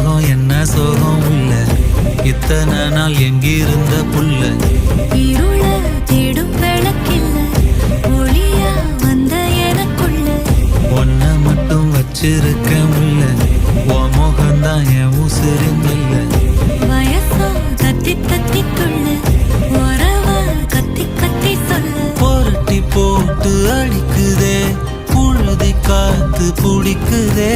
தாகம் என்ன சோகம் உள்ள இத்தனை நாள் எங்கிருந்த புல்ல இருள தேடும் விளக்கில்ல ஒளியா வந்த எனக்குள்ள ஒன்ன மட்டும் வச்சிருக்க முல்ல உன் முகம்தான் என் உசிரின் இல்ல வயசோ தத்தி தத்தி துள்ள உறவ கத்தி கத்தி சொல்ல புரட்டி போட்டு அடிக்குதே புழுதி காத்து பிடிக்குதே